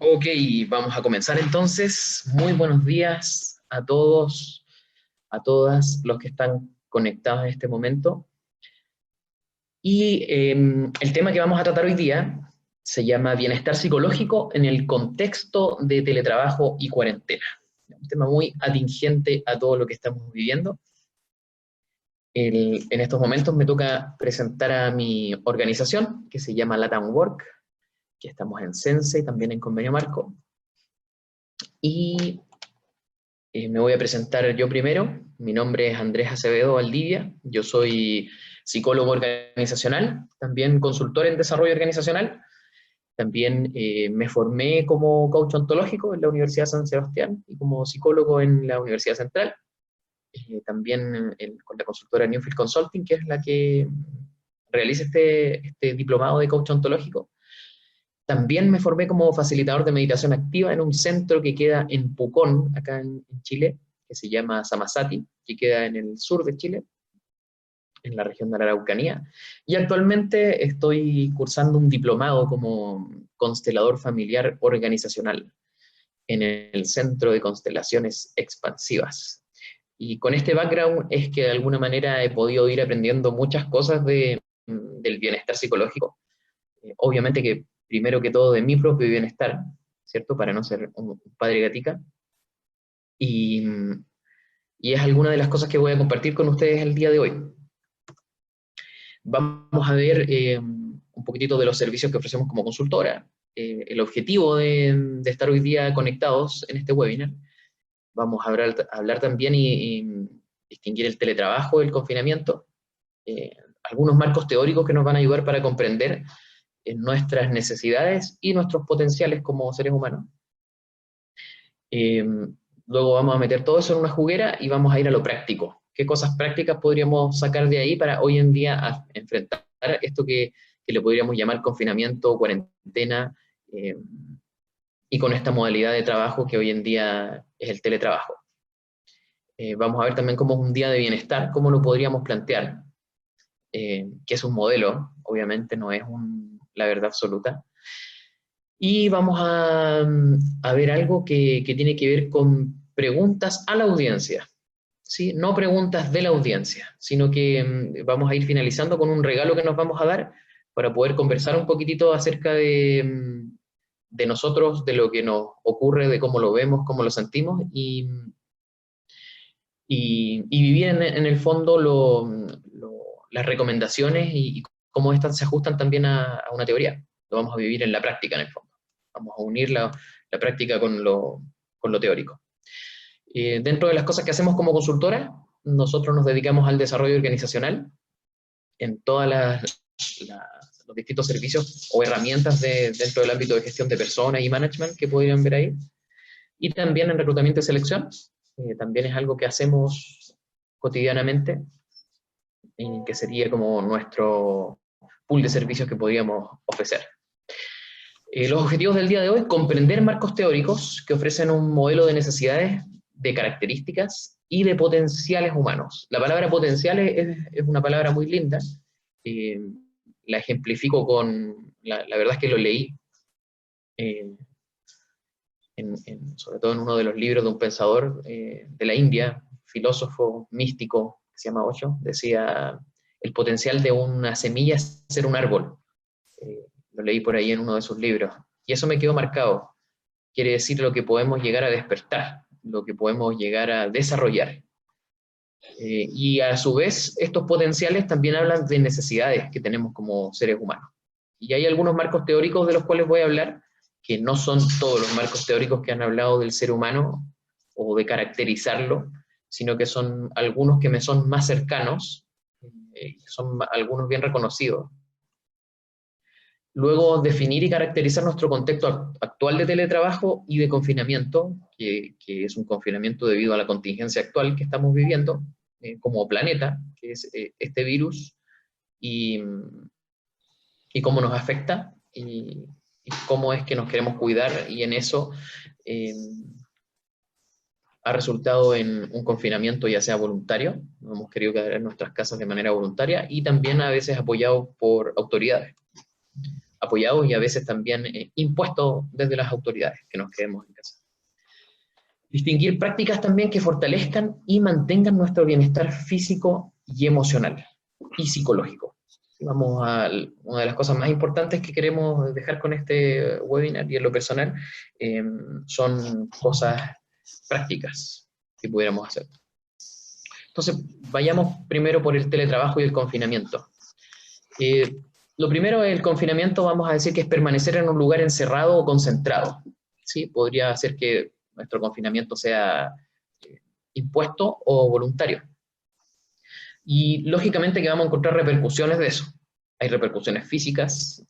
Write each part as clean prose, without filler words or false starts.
Ok, vamos a comenzar entonces. Muy buenos días a todos, a todas los que están conectados en este momento. Y el tema que vamos a tratar hoy día se llama bienestar psicológico en el contexto de teletrabajo y cuarentena. Un tema muy atingente a todo lo que estamos viviendo. En estos momentos me toca presentar a mi organización, que se llama Latam Work, que estamos en Sense y también en Convenio Marco. Y me voy a presentar yo primero. Mi nombre es Andrés Acevedo Valdivia. Yo soy psicólogo organizacional, también consultor en desarrollo organizacional. También me formé como coach ontológico en la Universidad San Sebastián y como psicólogo en la Universidad Central. También con la consultora Newfield Consulting, que es la que realiza este diplomado de coach ontológico. También me formé como facilitador de meditación activa en un centro que queda en Pucón, acá en Chile, que se llama Samasati, que queda en el sur de Chile, en la región de la Araucanía. Y actualmente estoy cursando un diplomado como constelador familiar organizacional en el Centro de Constelaciones Expansivas. Y con este background es que de alguna manera he podido ir aprendiendo muchas cosas del bienestar psicológico. Obviamente que primero que todo de mi propio bienestar, ¿cierto? Para no ser un padre gatica. Y, y es alguna de las cosas que voy a compartir con ustedes el día de hoy. Vamos a ver un poquitito de los servicios que ofrecemos como consultora. El objetivo de estar hoy día conectados en este webinar. Vamos a hablar también y distinguir el teletrabajo, el confinamiento, algunos marcos teóricos que nos van a ayudar para comprender nuestras necesidades y nuestros potenciales como seres humanos. Luego vamos a meter todo eso en una juguera y vamos a ir a lo práctico. ¿Qué cosas prácticas podríamos sacar de ahí para hoy en día enfrentar esto que le podríamos llamar confinamiento, cuarentena, y con esta modalidad de trabajo que hoy en día es el teletrabajo? Vamos a ver también cómo es un día de bienestar, cómo lo podríamos plantear, que es un modelo, obviamente no es la verdad absoluta. Y vamos a ver algo que tiene que ver con preguntas a la audiencia, ¿sí? No preguntas de la audiencia, sino que vamos a ir finalizando con un regalo que nos vamos a dar para poder conversar un poquitito acerca de nosotros, de lo que nos ocurre, de cómo lo vemos, cómo lo sentimos y vivir en el fondo las recomendaciones y cómo estas se ajustan también a una teoría. Lo vamos a vivir en la práctica en el fondo. Vamos a unir la práctica con lo teórico. Dentro de las cosas que hacemos como consultora, nosotros nos dedicamos al desarrollo organizacional en todos los distintos servicios o herramientas dentro del ámbito de gestión de personas y management que podrían ver ahí. Y también en reclutamiento y selección. También es algo que hacemos cotidianamente, que sería como nuestro pool de servicios que podríamos ofrecer. Los objetivos del día de hoy: comprender marcos teóricos que ofrecen un modelo de necesidades, de características y de potenciales humanos. La palabra potenciales es una palabra muy linda. Eh, la ejemplifico la verdad es que lo leí, eh, sobre todo en uno de los libros de un pensador de la India, filósofo místico, que se llama Osho, decía: el potencial de una semilla es ser un árbol. Lo leí por ahí en uno de sus libros. Y eso me quedó marcado. Quiere decir lo que podemos llegar a despertar, lo que podemos llegar a desarrollar. Y a su vez, estos potenciales también hablan de necesidades que tenemos como seres humanos. Y hay algunos marcos teóricos de los cuales voy a hablar, que no son todos los marcos teóricos que han hablado del ser humano o de caracterizarlo, sino que son algunos que me son más cercanos, son algunos bien reconocidos. Luego, definir y caracterizar nuestro contexto actual de teletrabajo y de confinamiento, que es un confinamiento debido a la contingencia actual que estamos viviendo como planeta, que es este virus, y, y cómo nos afecta, y cómo es que nos queremos cuidar, y en eso eh, ha resultado en un confinamiento ya sea voluntario, nos hemos querido quedar en nuestras casas de manera voluntaria, y también a veces apoyado por autoridades. apoyados y a veces también impuestos desde las autoridades, que nos quedemos en casa. Distinguir prácticas también que fortalezcan y mantengan nuestro bienestar físico y emocional y psicológico. Vamos a una de las cosas más importantes que queremos dejar con este webinar y en lo personal, son cosas prácticas que pudiéramos hacer. Entonces, vayamos primero por el teletrabajo y el confinamiento. Lo primero, el confinamiento, vamos a decir que es permanecer en un lugar encerrado o concentrado. ¿Sí? Podría ser que nuestro confinamiento sea impuesto o voluntario. Y lógicamente que vamos a encontrar repercusiones de eso. Hay repercusiones físicas,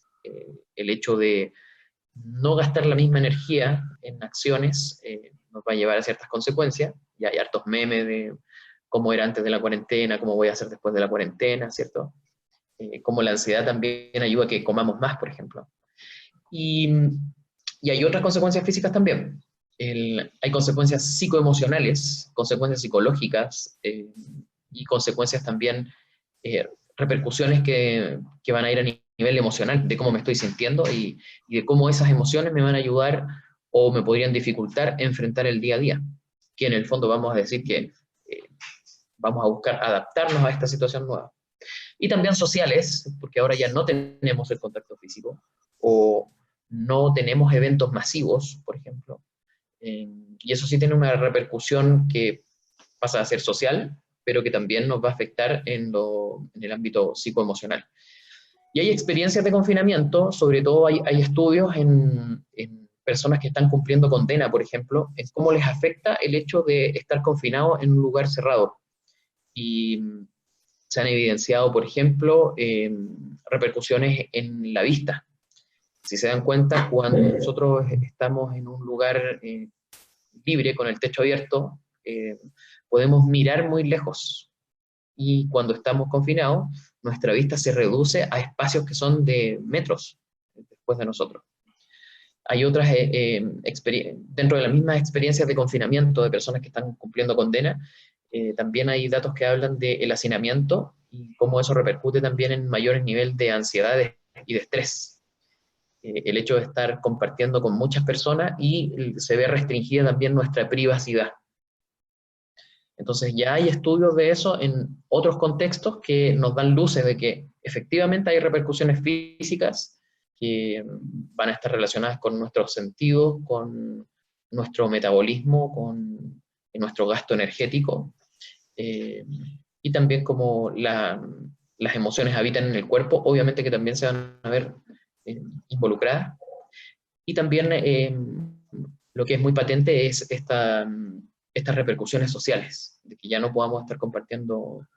el hecho de no gastar la misma energía en acciones nos va a llevar a ciertas consecuencias. Ya hay hartos memes de cómo era antes de la cuarentena, cómo voy a hacer después de la cuarentena, ¿cierto? Como la ansiedad también ayuda a que comamos más, por ejemplo. Y hay otras consecuencias físicas también. Hay consecuencias psicoemocionales, consecuencias psicológicas y consecuencias también, repercusiones que van a ir a nivel emocional, de cómo me estoy sintiendo y de cómo esas emociones me van a ayudar o me podrían dificultar enfrentar el día a día. Que en el fondo vamos a decir que vamos a buscar adaptarnos a esta situación nueva. Y también sociales, porque ahora ya no tenemos el contacto físico, o no tenemos eventos masivos, por ejemplo, y eso sí tiene una repercusión que pasa a ser social, pero que también nos va a afectar en el ámbito psicoemocional. Y hay experiencias de confinamiento, sobre todo hay estudios en personas que están cumpliendo condena, por ejemplo, en cómo les afecta el hecho de estar confinados en un lugar cerrado. Y se han evidenciado, por ejemplo, repercusiones en la vista. Si se dan cuenta, cuando nosotros estamos en un lugar libre, con el techo abierto, podemos mirar muy lejos. Y cuando estamos confinados, nuestra vista se reduce a espacios que son de metros después de nosotros. Hay otras, dentro de las mismas experiencias de confinamiento de personas que están cumpliendo condena, también hay datos que hablan del hacinamiento y cómo eso repercute también en mayores niveles de ansiedad y de estrés. El hecho de estar compartiendo con muchas personas y se ve restringida también nuestra privacidad. Entonces ya hay estudios de eso en otros contextos que nos dan luces de que efectivamente hay repercusiones físicas que van a estar relacionadas con nuestros sentidos, con nuestro metabolismo, con nuestro gasto energético, y también como las emociones habitan en el cuerpo, obviamente que también se van a ver involucradas. Y también lo que es muy patente es estas repercusiones sociales, de que ya no podamos estar compartiendo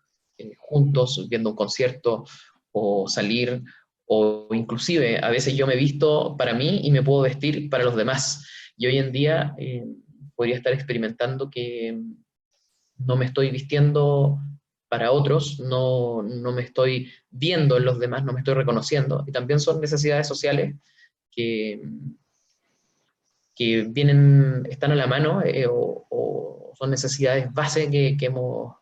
juntos, viendo un concierto o salir, o inclusive a veces yo me visto para mí y me puedo vestir para los demás. Y hoy en día podría estar experimentando que no me estoy vistiendo para otros, no me estoy viendo en los demás, no me estoy reconociendo. Y también son necesidades sociales que están a la mano, o son necesidades base que hemos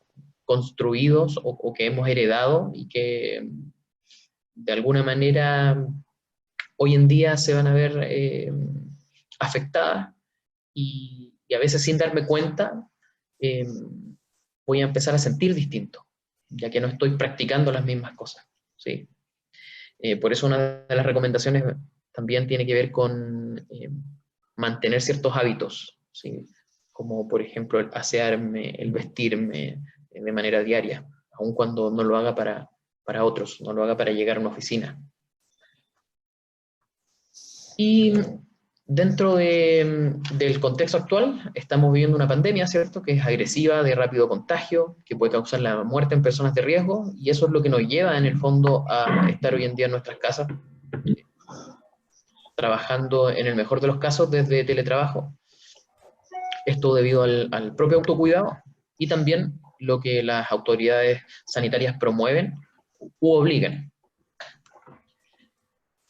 construido o que hemos heredado y que de alguna manera hoy en día se van a ver afectadas y a veces sin darme cuenta eh, voy a empezar a sentir distinto, ya que no estoy practicando las mismas cosas, ¿sí? Por eso una de las recomendaciones también tiene que ver con mantener ciertos hábitos, ¿sí? Como por ejemplo el asearme, el vestirme de manera diaria, aun cuando no lo haga para otros, no lo haga para llegar a una oficina. Y dentro del contexto actual, estamos viviendo una pandemia, ¿cierto?, que es agresiva, de rápido contagio, que puede causar la muerte en personas de riesgo, y eso es lo que nos lleva, en el fondo, a estar hoy en día en nuestras casas, trabajando, en el mejor de los casos, desde teletrabajo. Esto debido al propio autocuidado y también lo que las autoridades sanitarias promueven u obligan.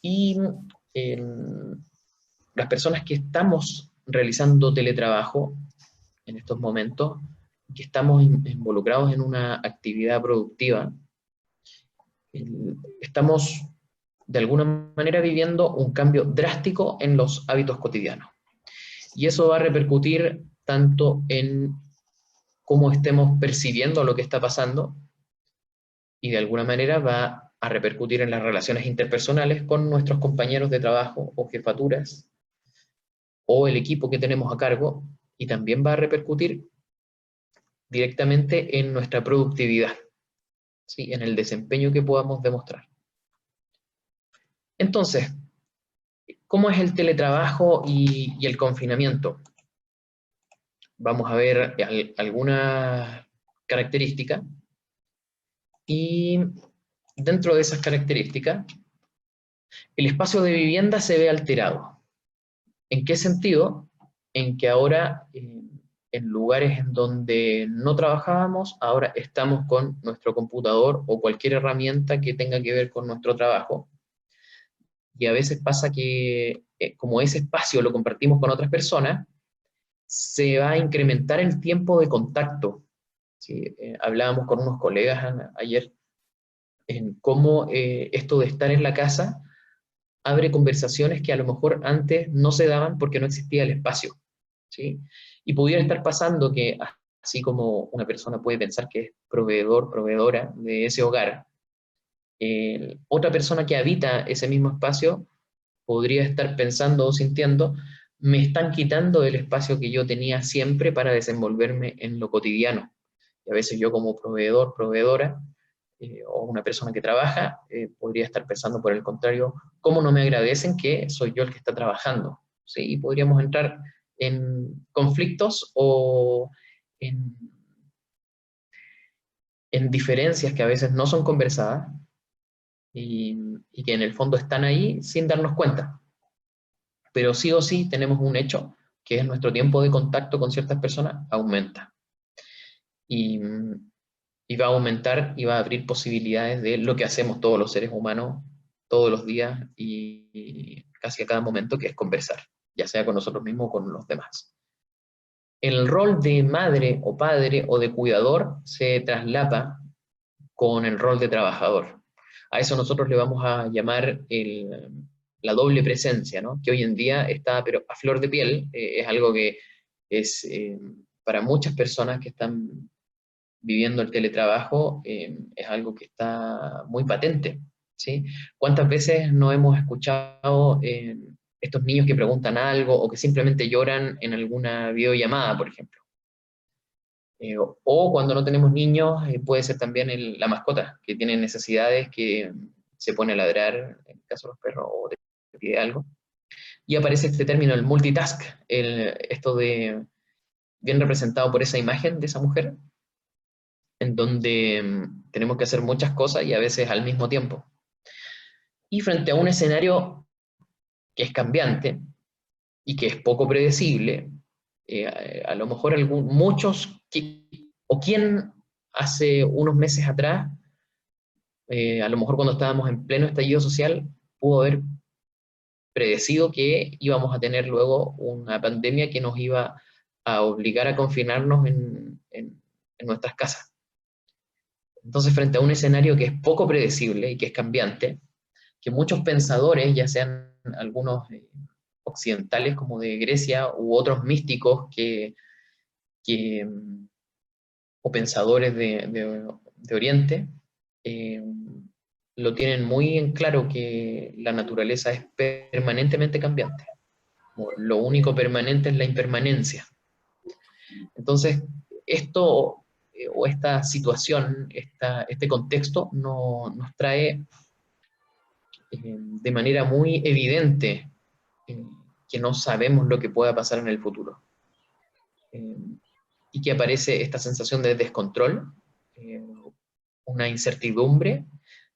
Y las personas que estamos realizando teletrabajo en estos momentos, que estamos involucrados en una actividad productiva, estamos de alguna manera viviendo un cambio drástico en los hábitos cotidianos. Y eso va a repercutir tanto en cómo estemos percibiendo lo que está pasando, y de alguna manera va a repercutir en las relaciones interpersonales con nuestros compañeros de trabajo o jefaturas, o el equipo que tenemos a cargo, y también va a repercutir directamente en nuestra productividad, ¿sí? En el desempeño que podamos demostrar. Entonces, ¿cómo es el teletrabajo y el confinamiento? Vamos a ver algunas características, y dentro de esas características, el espacio de vivienda se ve alterado. ¿En qué sentido? En que ahora, en lugares en donde no trabajábamos, ahora estamos con nuestro computador o cualquier herramienta que tenga que ver con nuestro trabajo. Y a veces pasa que, como ese espacio lo compartimos con otras personas, se va a incrementar el tiempo de contacto. ¿Sí? Hablábamos con unos colegas ayer en cómo esto de estar en la casa abre conversaciones que a lo mejor antes no se daban porque no existía el espacio, ¿sí? Y pudiera estar pasando que, así como una persona puede pensar que es proveedor, proveedora de ese hogar, otra persona que habita ese mismo espacio podría estar pensando o sintiendo: me están quitando el espacio que yo tenía siempre para desenvolverme en lo cotidiano. Y a veces yo, como proveedor, proveedora, o una persona que trabaja, podría estar pensando por el contrario: ¿cómo no me agradecen que soy yo el que está trabajando? ¿Sí? Y podríamos entrar en conflictos o en, en diferencias que a veces no son conversadas, y que en el fondo están ahí sin darnos cuenta. Pero sí o sí tenemos un hecho, que es nuestro tiempo de contacto con ciertas personas aumenta. Y, y va a aumentar y va a abrir posibilidades de lo que hacemos todos los seres humanos todos los días y casi a cada momento, que es conversar, ya sea con nosotros mismos o con los demás. El rol de madre o padre o de cuidador se traslapa con el rol de trabajador. A eso nosotros le vamos a llamar la doble presencia, ¿no? Que hoy en día está pero a flor de piel. Es algo que es, para muchas personas que están viviendo el teletrabajo, es algo que está muy patente, ¿sí? ¿Cuántas veces no hemos escuchado estos niños que preguntan algo o que simplemente lloran en alguna videollamada, por ejemplo? O cuando no tenemos niños, puede ser también la mascota, que tiene necesidades, que se pone a ladrar, en el caso de los perros, o te pide algo. Y aparece este término, el multitask, esto de, bien representado por esa imagen de esa mujer, en donde tenemos que hacer muchas cosas y a veces al mismo tiempo. Y frente a un escenario que es cambiante y que es poco predecible, a lo mejor muchos, o quien hace unos meses atrás, a lo mejor cuando estábamos en pleno estallido social, pudo haber predecido que íbamos a tener luego una pandemia que nos iba a obligar a confinarnos en nuestras casas. Entonces, frente a un escenario que es poco predecible y que es cambiante, que muchos pensadores, ya sean algunos occidentales como de Grecia u otros místicos que, o pensadores de Oriente, eh, lo tienen muy en claro, que la naturaleza es permanentemente cambiante. Lo único permanente es la impermanencia. Entonces, esto o esta situación, este contexto nos trae de manera muy evidente eh, que no sabemos lo que pueda pasar en el futuro. Eh, y que aparece esta sensación de descontrol, eh, una incertidumbre,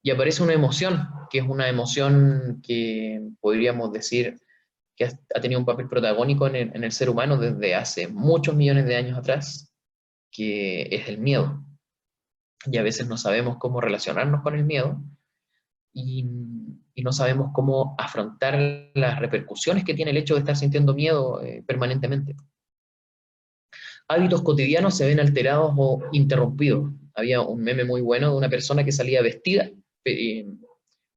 y aparece una emoción, que es una emoción que podríamos decir que ha tenido un papel protagónico en el ser humano desde hace muchos millones de años atrás, que es el miedo. Y a veces no sabemos cómo relacionarnos con el miedo, y, y no sabemos cómo afrontar las repercusiones que tiene el hecho de estar sintiendo miedo permanentemente. Hábitos cotidianos se ven alterados o interrumpidos. Había un meme muy bueno de una persona que salía vestida, eh,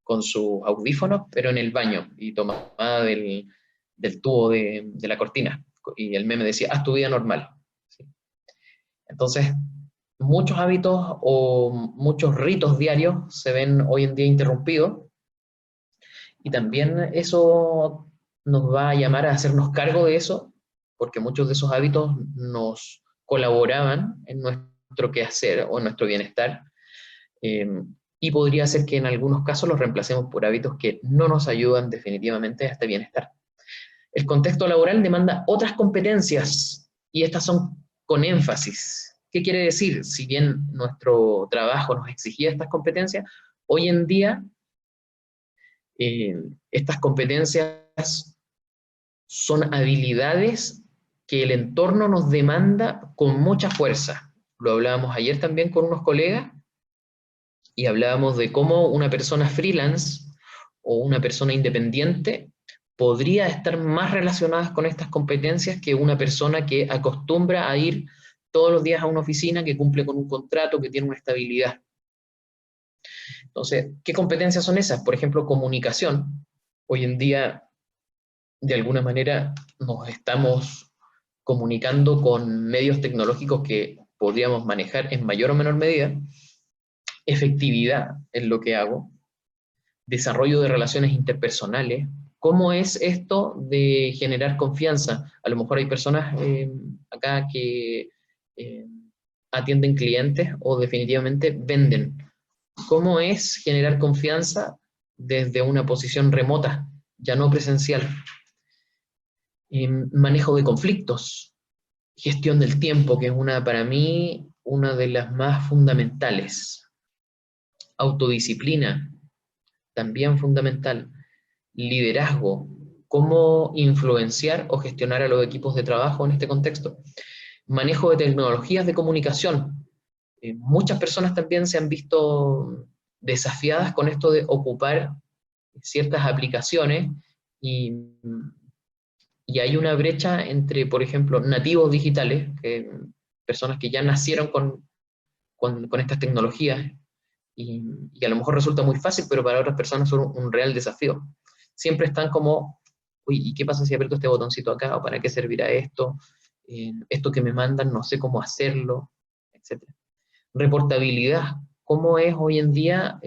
con sus audífonos, pero en el baño, y tomaba del tubo de la cortina, y el meme decía, haz tu vida normal. ¿Sí? Entonces, muchos hábitos o muchos ritos diarios se ven hoy en día interrumpidos, y también eso nos va a llamar a hacernos cargo de eso, porque muchos de esos hábitos nos colaboraban en nuestro quehacer o en nuestro bienestar, eh, y podría ser que en algunos casos los reemplacemos por hábitos que no nos ayudan definitivamente a este bienestar. El contexto laboral demanda otras competencias, y estas son con énfasis. ¿Qué quiere decir? Si bien nuestro trabajo nos exigía estas competencias, hoy en día eh, estas competencias son habilidades que el entorno nos demanda con mucha fuerza. Lo hablábamos ayer también con unos colegas, y hablábamos de cómo una persona freelance o una persona independiente podría estar más relacionada con estas competencias que una persona que acostumbra a ir todos los días a una oficina, que cumple con un contrato, que tiene una estabilidad. Entonces, ¿qué competencias son esas? Por ejemplo, comunicación. Hoy en día, de alguna manera, nos estamos comunicando con medios tecnológicos que podríamos manejar en mayor o menor medida. Efectividad en lo que hago, desarrollo de relaciones interpersonales. ¿Cómo es esto de generar confianza? A lo mejor hay personas acá que eh, atienden clientes o definitivamente venden. ¿Cómo es generar confianza desde una posición remota, ya no presencial? Manejo de conflictos, gestión del tiempo, que es para mí, una de las más fundamentales. Autodisciplina, también fundamental. Liderazgo, cómo influenciar o gestionar a los equipos de trabajo en este contexto. Manejo de tecnologías de comunicación. Muchas personas también se han visto desafiadas con esto de ocupar ciertas aplicaciones, y, y hay una brecha entre, por ejemplo, nativos digitales, personas que ya nacieron con estas tecnologías, y a lo mejor resulta muy fácil, pero para otras personas son un real desafío. Siempre están como, uy, ¿y qué pasa si aprieto este botoncito acá? ¿O para qué servirá esto? Esto que me mandan, no sé cómo hacerlo, etc. Reportabilidad, ¿cómo es hoy en día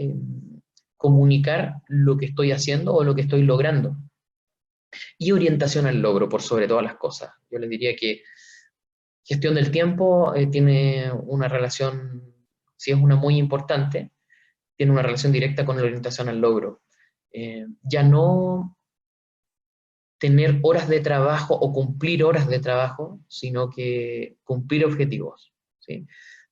comunicar lo que estoy haciendo o lo que estoy logrando? Y orientación al logro, por sobre todas las cosas. Yo les diría que gestión del tiempo tiene una relación, si es una muy importante, tiene una relación directa con la orientación al logro. Ya no tener horas de trabajo o cumplir horas de trabajo, sino que cumplir objetivos, ¿sí?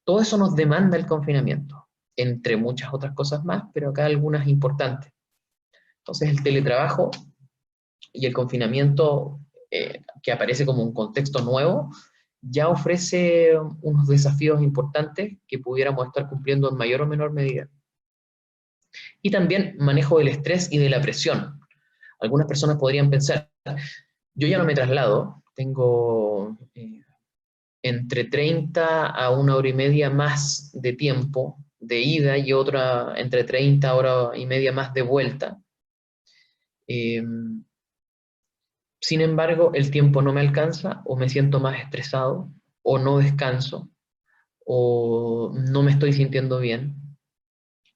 Todo eso nos demanda el confinamiento, entre muchas otras cosas más, pero acá algunas importantes. Entonces el teletrabajo y el confinamiento, que aparece como un contexto nuevo, ya ofrece unos desafíos importantes que pudiéramos estar cumpliendo en mayor o menor medida. Y también manejo del estrés y de la presión. Algunas personas podrían pensar, yo ya no me traslado, tengo entre 30 a 1 hora y media más de tiempo de ida y otra entre 30 horas y media más de vuelta. Eh, Sin embargo, el tiempo no me alcanza, o me siento más estresado, o no descanso, o no me estoy sintiendo bien.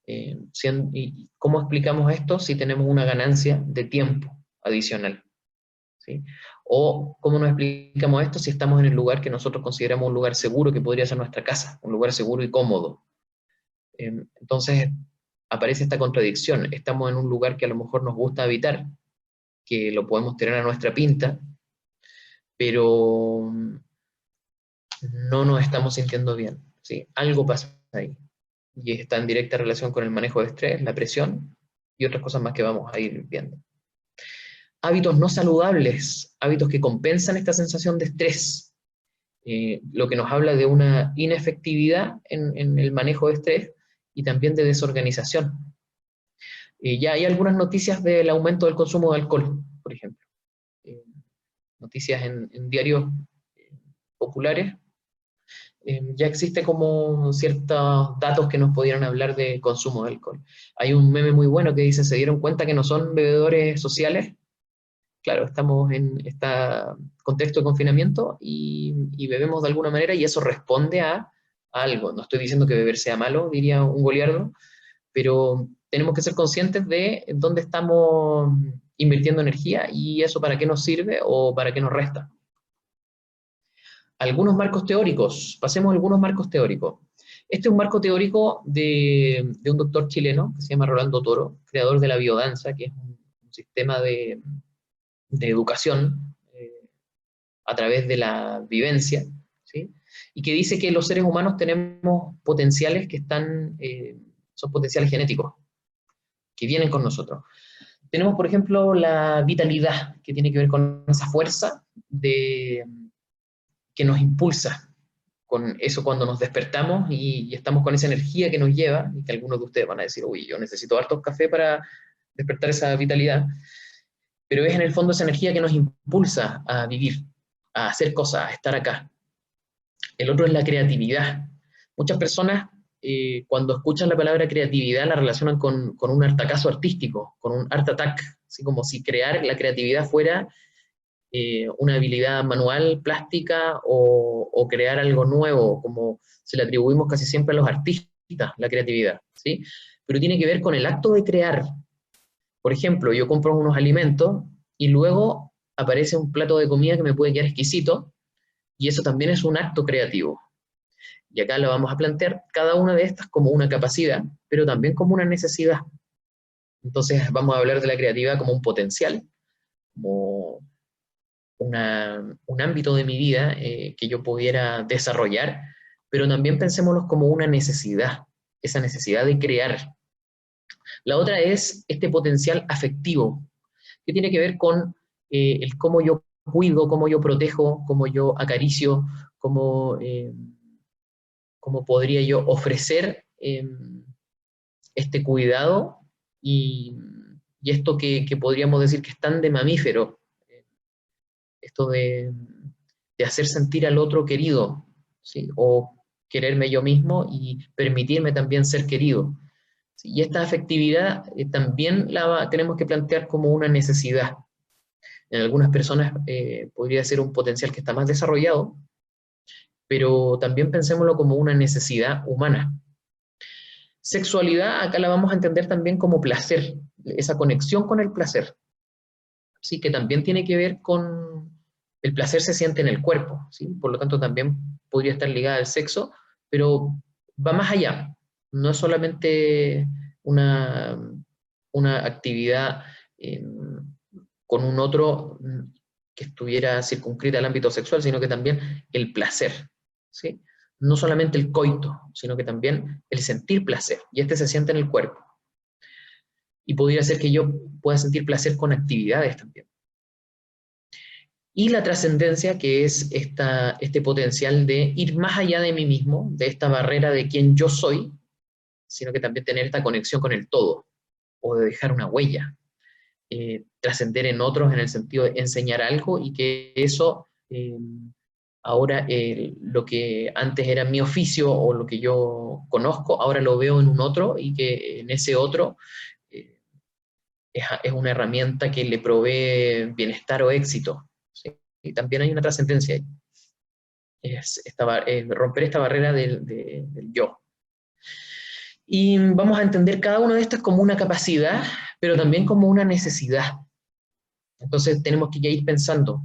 ¿Y cómo explicamos esto si tenemos una ganancia de tiempo adicional? ¿Sí? O cómo nos explicamos esto si estamos en el lugar que nosotros consideramos un lugar seguro, que podría ser nuestra casa, un lugar seguro y cómodo. Entonces aparece esta contradicción. Estamos en un lugar que a lo mejor nos gusta habitar, que lo podemos tener a nuestra pinta, pero no nos estamos sintiendo bien, ¿sí? Algo pasa ahí. Y está en directa relación con el manejo de estrés, la presión y otras cosas más que vamos a ir viendo. Hábitos no saludables, hábitos que compensan esta sensación de estrés, lo que nos habla de una inefectividad en el manejo de estrés y también de desorganización. Ya hay algunas noticias del aumento del consumo de alcohol, por ejemplo. Noticias en diarios populares ya existe como ciertos datos que nos pudieran hablar de consumo de alcohol. Hay un meme muy bueno que dice, ¿se dieron cuenta que no son bebedores sociales? Claro, estamos en este contexto de confinamiento y bebemos de alguna manera y eso responde a algo. No estoy diciendo que beber sea malo, diría un goliardo, pero tenemos que ser conscientes de dónde estamos invirtiendo energía y eso para qué nos sirve o para qué nos resta. Algunos marcos teóricos, pasemos a algunos marcos teóricos. Este es un marco teórico de un doctor chileno que se llama Rolando Toro, creador de la biodanza, que es un sistema de educación a través de la vivencia, ¿sí? Y que dice que los seres humanos tenemos potenciales que están, son potenciales genéticos, que vienen con nosotros. Tenemos, por ejemplo, la vitalidad, que tiene que ver con esa fuerza que nos impulsa, con eso cuando nos despertamos y estamos con esa energía que nos lleva, y que algunos de ustedes van a decir, uy, yo necesito hartos café para despertar esa vitalidad, pero es en el fondo esa energía que nos impulsa a vivir, a hacer cosas, a estar acá. El otro es la creatividad. Muchas personas, cuando escuchan la palabra creatividad, la relacionan con un artacazo artístico, con un art attack, así como si crear la creatividad fuera una habilidad manual, plástica, o crear algo nuevo, como se le atribuimos casi siempre a los artistas, la creatividad, ¿sí? Pero tiene que ver con el acto de crear. Por ejemplo, yo compro unos alimentos y luego aparece un plato de comida que me puede quedar exquisito, y eso también es un acto creativo. Y acá lo vamos a plantear cada una de estas como una capacidad, pero también como una necesidad. Entonces vamos a hablar de la creatividad como un potencial, como un ámbito de mi vida que yo pudiera desarrollar, pero también pensémoslos como una necesidad, esa necesidad de crear. La otra es este potencial afectivo, que tiene que ver con el cómo yo cuido, cómo yo protejo, cómo yo acaricio, cómo podría yo ofrecer este cuidado y, y esto que podríamos decir que es tan de mamífero, esto de hacer sentir al otro querido, ¿sí? O quererme yo mismo y permitirme también ser querido. ¿Sí? Y esta afectividad también la tenemos que plantear como una necesidad. En algunas personas podría ser un potencial que está más desarrollado, pero también pensémoslo como una necesidad humana. Sexualidad, acá la vamos a entender también como placer, esa conexión con el placer, ¿sí? Que también tiene que ver con el placer se siente en el cuerpo, ¿sí? Por lo tanto también podría estar ligada al sexo, pero va más allá, no es solamente una, una actividad con un otro que estuviera circunscrita al ámbito sexual, sino que también el placer, ¿sí? No solamente el coito, sino que también el sentir placer, y este se siente en el cuerpo. Y podría ser que yo pueda sentir placer con actividades también. Y la trascendencia, que es este potencial de ir más allá de mí mismo, de esta barrera de quién yo soy, sino que también tener esta conexión con el todo, o de dejar una huella, trascender en otros en el sentido de enseñar algo y que eso, ahora lo que antes era mi oficio o lo que yo conozco, ahora lo veo en un otro y que en ese otro eh, es una herramienta que le provee bienestar o éxito. ¿Sí? Y también hay una trascendencia ahí. Romper esta barrera del yo. Y vamos a entender cada una de estas como una capacidad, pero también como una necesidad. Entonces tenemos que ya ir pensando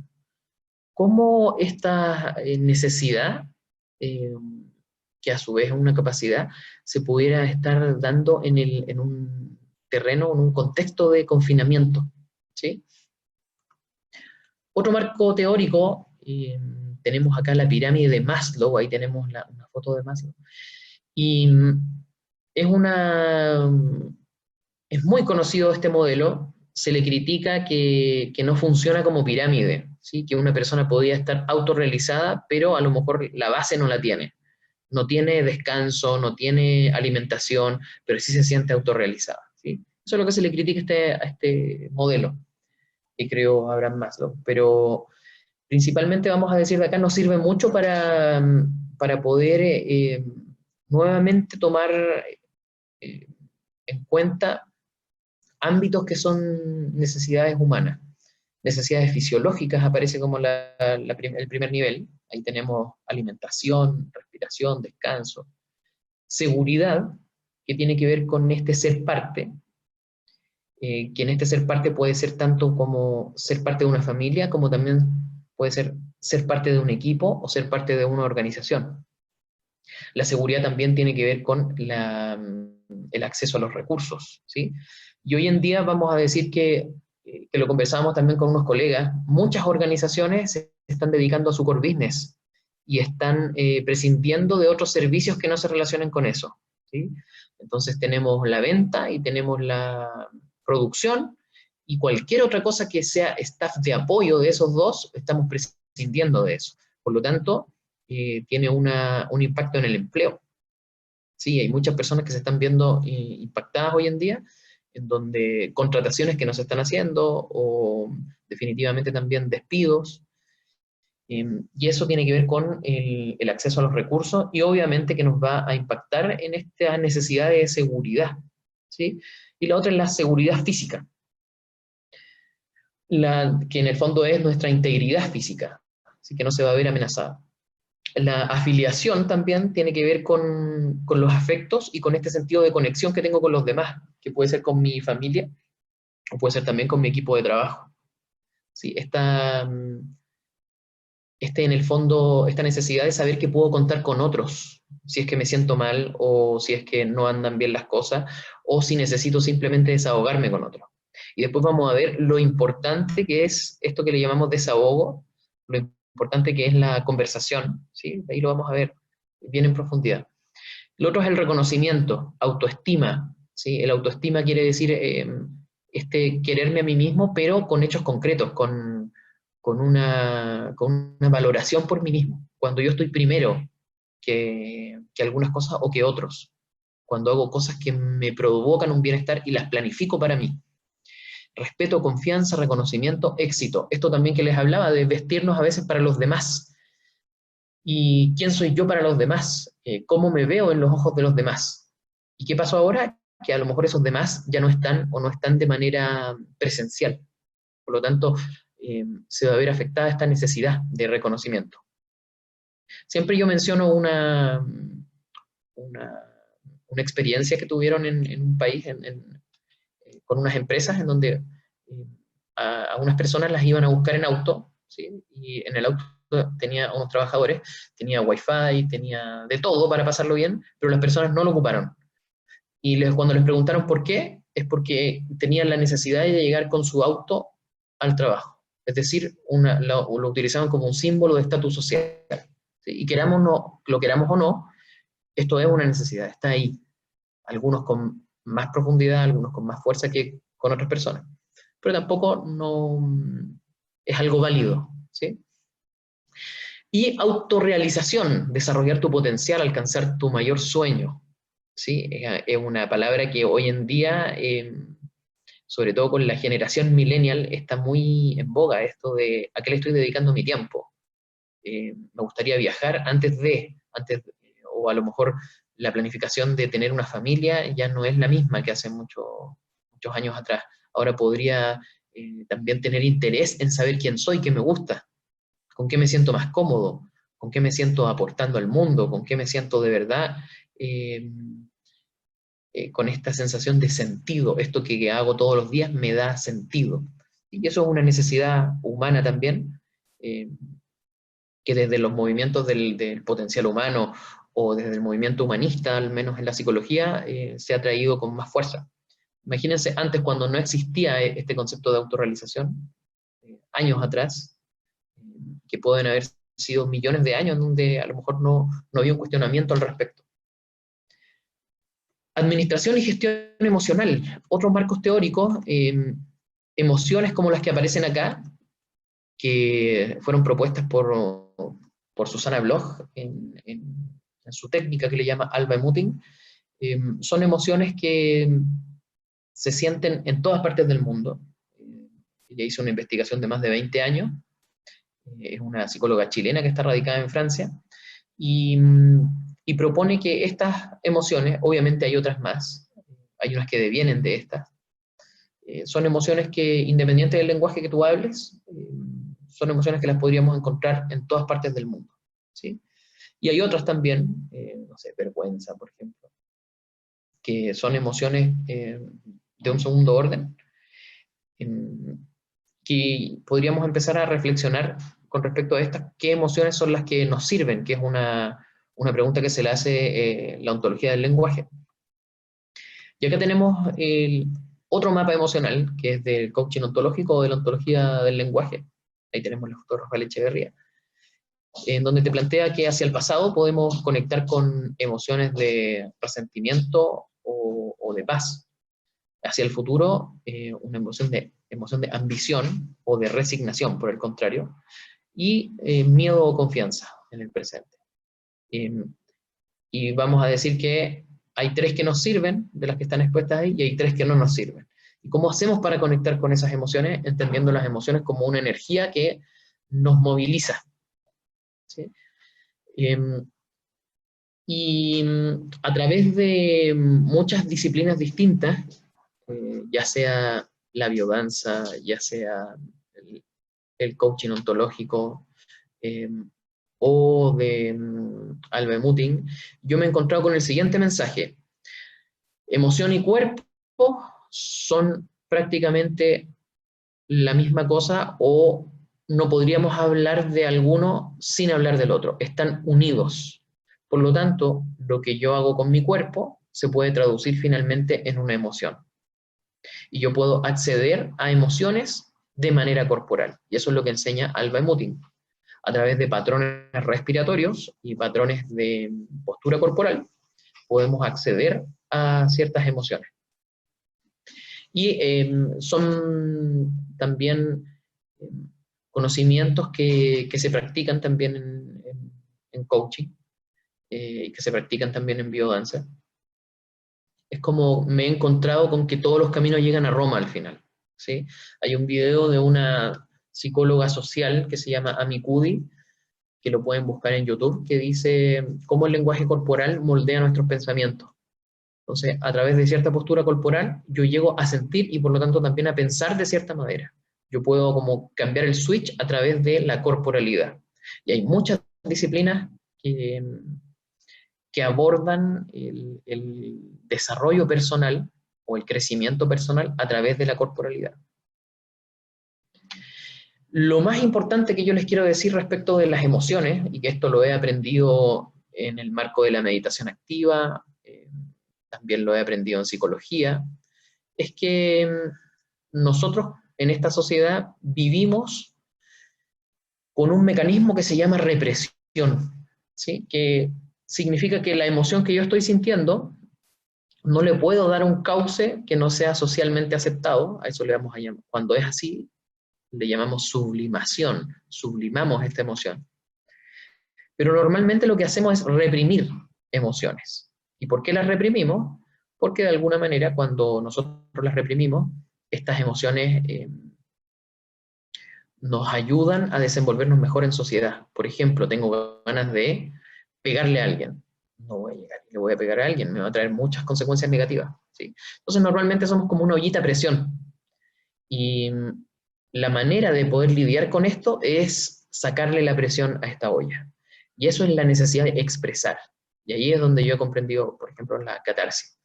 cómo esta necesidad, eh, que a su vez es una capacidad, se pudiera estar dando en un terreno, en un contexto de confinamiento. ¿Sí? Otro marco teórico, tenemos acá la pirámide de Maslow, ahí tenemos una foto de Maslow, y es una, es muy conocido este modelo, se le critica que no funciona como pirámide, ¿sí? Que una persona podía estar autorrealizada, pero a lo mejor la base no la tiene. No tiene descanso, no tiene alimentación, pero sí se siente autorrealizada, ¿sí? Eso es lo que se le critica a este modelo que creó Abraham Maslow. Pero principalmente vamos a decir de acá, nos sirve mucho para poder nuevamente tomar en cuenta ámbitos que son necesidades humanas. Necesidades fisiológicas aparece como el primer nivel. Ahí tenemos alimentación, respiración, descanso. Seguridad, que tiene que ver con este ser parte, que en este ser parte puede ser tanto como ser parte de una familia, como también puede ser parte de un equipo o ser parte de una organización. La seguridad también tiene que ver con el acceso a los recursos, ¿sí? Y hoy en día vamos a decir que lo conversábamos también con unos colegas, muchas organizaciones se están dedicando a su core business y están prescindiendo de otros servicios que no se relacionen con eso, ¿sí? Entonces tenemos la venta y tenemos la producción, y cualquier otra cosa que sea staff de apoyo de esos dos, estamos prescindiendo de eso. Por lo tanto, tiene un impacto en el empleo. Sí, hay muchas personas que se están viendo impactadas hoy en día, en donde contrataciones que no se están haciendo, o definitivamente también despidos, y eso tiene que ver con el acceso a los recursos, y obviamente que nos va a impactar en esta necesidad de seguridad, ¿sí? Y la otra es la seguridad física, que en el fondo es nuestra integridad física, así que no se va a ver amenazada. La afiliación también tiene que ver con los afectos y con este sentido de conexión que tengo con los demás, que puede ser con mi familia o puede ser también con mi equipo de trabajo. ¿Sí? En el fondo, esta necesidad de saber que puedo contar con otros, si es que me siento mal o si es que no andan bien las cosas, o si necesito simplemente desahogarme con otros. Y después vamos a ver lo importante que es esto que le llamamos desahogo, lo importante que es la conversación, ¿sí? Ahí lo vamos a ver bien en profundidad. Lo otro es el reconocimiento, autoestima, ¿sí? El autoestima quiere decir quererme a mí mismo, pero con hechos concretos, con una valoración por mí mismo. Cuando yo estoy primero que algunas cosas o que otros. Cuando hago cosas que me provocan un bienestar y las planifico para mí. Respeto, confianza, reconocimiento, éxito. Esto también que les hablaba de vestirnos a veces para los demás. ¿Y quién soy yo para los demás? ¿Cómo me veo en los ojos de los demás? ¿Y qué pasó ahora? Que a lo mejor esos demás ya no están o no están de manera presencial. Por lo tanto, se va a ver afectada esta necesidad de reconocimiento. Siempre yo menciono una experiencia que tuvieron en un país con unas empresas en donde a unas personas las iban a buscar en auto, ¿sí? Y en el auto tenía unos trabajadores, tenía wifi, tenía de todo para pasarlo bien, pero las personas no lo ocuparon. Y cuando les preguntaron por qué, es porque tenían la necesidad de llegar con su auto al trabajo. Es decir, lo utilizaban como un símbolo de estatus social. ¿Sí? Y lo queramos o no, esto es una necesidad, está ahí. Algunos con más profundidad, algunos con más fuerza que con otras personas. Pero tampoco no es algo válido, ¿sí? Y autorrealización, desarrollar tu potencial, alcanzar tu mayor sueño, ¿sí? Es una palabra que hoy en día, sobre todo con la generación millennial, está muy en boga, esto de ¿a qué le estoy dedicando mi tiempo? Me gustaría viajar o a lo mejor la planificación de tener una familia ya no es la misma que hace muchos años atrás. Ahora podría también tener interés en saber quién soy, qué me gusta, con qué me siento más cómodo, con qué me siento aportando al mundo, con qué me siento de verdad eh, con esta sensación de sentido. Esto que hago todos los días me da sentido. Y eso es una necesidad humana también, que desde los movimientos del potencial humano o desde el movimiento humanista, al menos en la psicología, se ha traído con más fuerza. Imagínense antes cuando no existía este concepto de autorrealización, años atrás, que pueden haber sido millones de años donde a lo mejor no había un cuestionamiento al respecto. Administración y gestión emocional, otros marcos teóricos, emociones como las que aparecen acá, que fueron propuestas por Susanna Bloch en su técnica que le llama Alba-Emuting, son emociones que se sienten en todas partes del mundo. Ella hizo una investigación de más de 20 años, es una psicóloga chilena que está radicada en Francia, y propone que estas emociones, obviamente hay otras más, hay unas que devienen de estas, son emociones que, independiente del lenguaje que tú hables, son emociones que las podríamos encontrar en todas partes del mundo, ¿sí? Y hay otras también, no sé, vergüenza, por ejemplo, que son emociones de un segundo orden, que podríamos empezar a reflexionar con respecto a estas, qué emociones son las que nos sirven, que es una pregunta que se le hace la ontología del lenguaje. Y acá tenemos otro mapa emocional, que es del coaching ontológico o de la ontología del lenguaje. Ahí tenemos la foto de Rafael Echeverría, en donde te plantea que hacia el pasado podemos conectar con emociones de resentimiento o de paz. Hacia el futuro, una emoción de ambición o de resignación, por el contrario, y miedo o confianza en el presente. Y vamos a decir que hay tres que nos sirven, de las que están expuestas ahí, y hay tres que no nos sirven. ¿Y cómo hacemos para conectar con esas emociones? Entendiendo las emociones como una energía que nos moviliza, ¿sí? Y a través de muchas disciplinas distintas, ya sea la biodanza, ya sea el coaching ontológico, eh, o de Alba Emuting, yo me he encontrado con el siguiente mensaje. Emoción y cuerpo son prácticamente la misma cosa, o no podríamos hablar de alguno sin hablar del otro. Están unidos. Por lo tanto, lo que yo hago con mi cuerpo se puede traducir finalmente en una emoción. Y yo puedo acceder a emociones de manera corporal. Y eso es lo que enseña Alba Emuting. A través de patrones respiratorios y patrones de postura corporal, podemos acceder a ciertas emociones. Y son también conocimientos que se practican también en coaching, y que se practican también en biodanza. Es como me he encontrado con que todos los caminos llegan a Roma al final, ¿sí? Hay un video de una psicóloga social que se llama Amy Cuddy, que lo pueden buscar en YouTube, que dice cómo el lenguaje corporal moldea nuestros pensamientos. Entonces, a través de cierta postura corporal, yo llego a sentir y por lo tanto también a pensar de cierta manera. Yo puedo como cambiar el switch a través de la corporalidad. Y hay muchas disciplinas que abordan el desarrollo personal o el crecimiento personal a través de la corporalidad. Lo más importante que yo les quiero decir respecto de las emociones, y que esto lo he aprendido en el marco de la meditación activa, también lo he aprendido en psicología, es que nosotros en esta sociedad vivimos con un mecanismo que se llama represión, ¿sí? Que significa que la emoción que yo estoy sintiendo no le puedo dar un cauce que no sea socialmente aceptado, a eso le vamos a llamar, cuando es así, le llamamos sublimación, sublimamos esta emoción. Pero normalmente lo que hacemos es reprimir emociones. ¿Y por qué las reprimimos? Porque de alguna manera cuando nosotros las reprimimos, estas emociones nos ayudan a desenvolvernos mejor en sociedad. Por ejemplo, tengo ganas de pegarle a alguien. No voy a llegar y le voy a pegar a alguien, me va a traer muchas consecuencias negativas, ¿sí? Entonces normalmente somos como una ollita a presión. Y la manera de poder lidiar con esto es sacarle la presión a esta olla. Y eso es la necesidad de expresar. Y ahí es donde yo he comprendido, por ejemplo, la catarsis.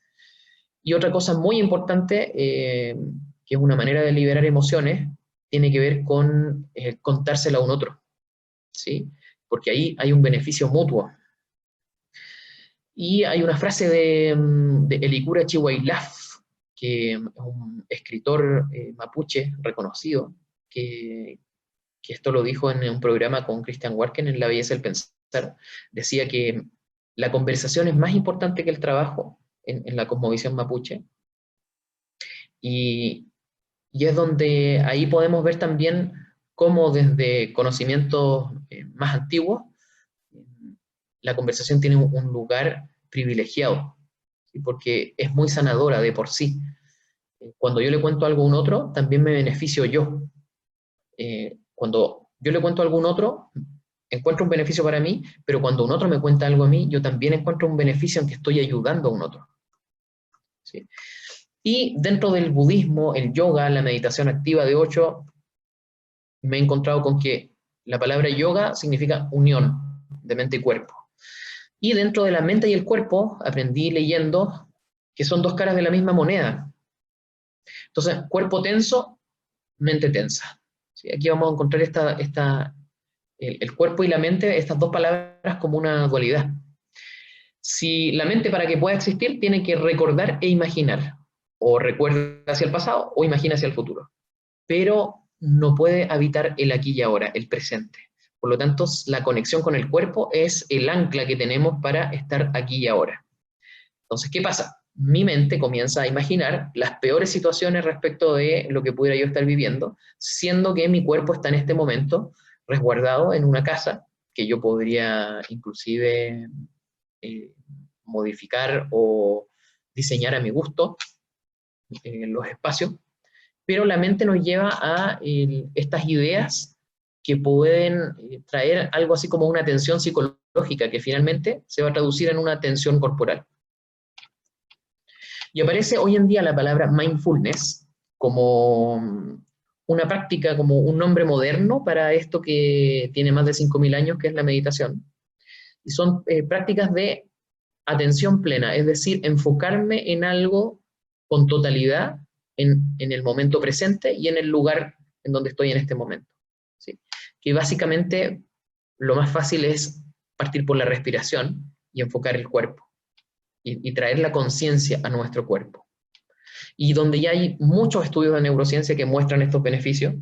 Y otra cosa muy importante, que es una manera de liberar emociones, tiene que ver con contársela a un otro, ¿sí? Porque ahí hay un beneficio mutuo. Y hay una frase de Elikura Chihuahilaf, que es un escritor mapuche reconocido, que esto lo dijo en un programa con Christian Warken en La Belleza del Pensar. Decía que la conversación es más importante que el trabajo en la cosmovisión mapuche, y es donde ahí podemos ver también cómo desde conocimientos más antiguos, la conversación tiene un lugar privilegiado, ¿sí? Porque es muy sanadora de por sí. Cuando yo le cuento algo a un otro, también me beneficio yo. Cuando yo le cuento a algún otro, encuentro un beneficio para mí, pero cuando un otro me cuenta algo a mí, yo también encuentro un beneficio en que estoy ayudando a un otro. ¿Sí? Y dentro del budismo, el yoga, la meditación activa de 8, me he encontrado con que la palabra yoga significa unión de mente y cuerpo. Y dentro de la mente y el cuerpo, aprendí leyendo que son dos caras de la misma moneda. Entonces, cuerpo tenso, mente tensa. ¿Sí? Aquí vamos a encontrar el cuerpo y la mente, estas dos palabras como una dualidad. Si la mente, para que pueda existir, tiene que recordar e imaginar. O recuerda hacia el pasado o imagina hacia el futuro. Pero no puede habitar el aquí y ahora, el presente. Por lo tanto, la conexión con el cuerpo es el ancla que tenemos para estar aquí y ahora. Entonces, ¿qué pasa? Mi mente comienza a imaginar las peores situaciones respecto de lo que pudiera yo estar viviendo, siendo que mi cuerpo está en este momento resguardado en una casa que yo podría inclusive modificar o diseñar a mi gusto los espacios, pero la mente nos lleva a estas ideas que pueden traer algo así como una tensión psicológica que finalmente se va a traducir en una tensión corporal. Y aparece hoy en día la palabra mindfulness como una práctica, como un nombre moderno para esto que tiene más de 5.000 años, que es la meditación. Y son prácticas de atención plena, es decir, enfocarme en algo con totalidad en el momento presente y en el lugar en donde estoy en este momento. ¿Sí? Que básicamente lo más fácil es partir por la respiración y enfocar el cuerpo y traer la conciencia a nuestro cuerpo. Y donde ya hay muchos estudios de neurociencia que muestran estos beneficios.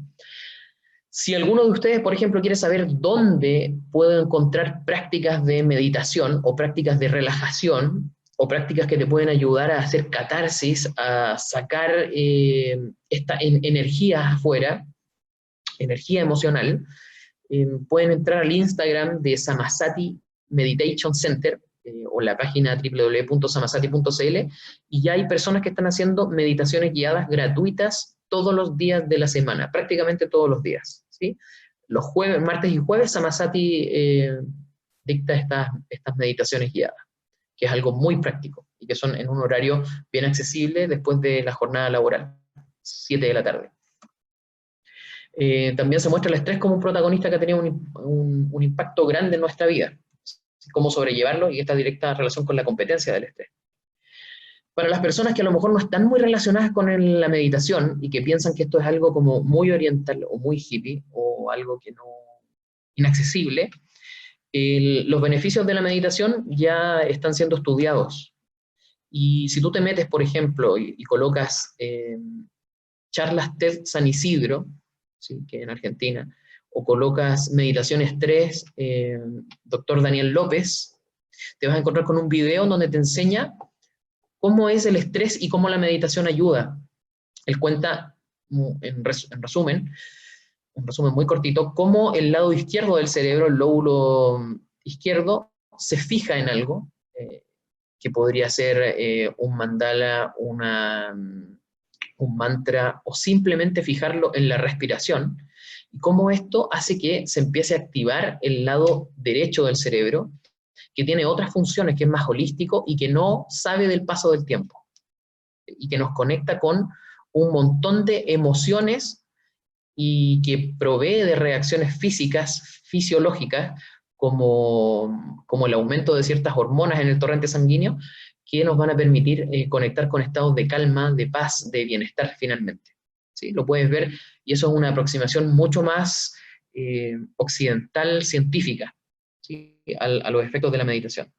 Si alguno de ustedes, por ejemplo, quiere saber dónde puedo encontrar prácticas de meditación o prácticas de relajación o prácticas que te pueden ayudar a hacer catarsis, a sacar esta energía afuera, energía emocional, pueden entrar al Instagram de Samasati Meditation Center o la página www.samasati.cl y ya hay personas que están haciendo meditaciones guiadas gratuitas todos los días de la semana, prácticamente todos los días. ¿Sí? Los jueves, martes y jueves, Samasati dicta estas meditaciones guiadas, que es algo muy práctico y que son en un horario bien accesible después de la jornada laboral, 7 de la tarde. También se muestra el estrés como un protagonista que ha tenido un impacto grande en nuestra vida, cómo sobrellevarlo y esta directa relación con la competencia del estrés. Para las personas que a lo mejor no están muy relacionadas con la meditación y que piensan que esto es algo como muy oriental o muy hippie o algo que no inaccesible, los beneficios de la meditación ya están siendo estudiados. Y si tú te metes, por ejemplo, y colocas charlas TED San Isidro, ¿sí? Que en Argentina, o colocas meditación estrés, doctor Daniel López, te vas a encontrar con un video donde te enseña cómo es el estrés y cómo la meditación ayuda. Él cuenta, en resumen, un resumen muy cortito, cómo el lado izquierdo del cerebro, el lóbulo izquierdo, se fija en algo, que podría ser un mandala, un mantra, o simplemente fijarlo en la respiración, y cómo esto hace que se empiece a activar el lado derecho del cerebro, que tiene otras funciones, que es más holístico y que no sabe del paso del tiempo, y que nos conecta con un montón de emociones y que provee de reacciones físicas, fisiológicas, como el aumento de ciertas hormonas en el torrente sanguíneo, que nos van a permitir conectar con estados de calma, de paz, de bienestar finalmente. ¿Sí? Lo puedes ver, y eso es una aproximación mucho más occidental, científica, ¿sí? a los efectos de la meditación.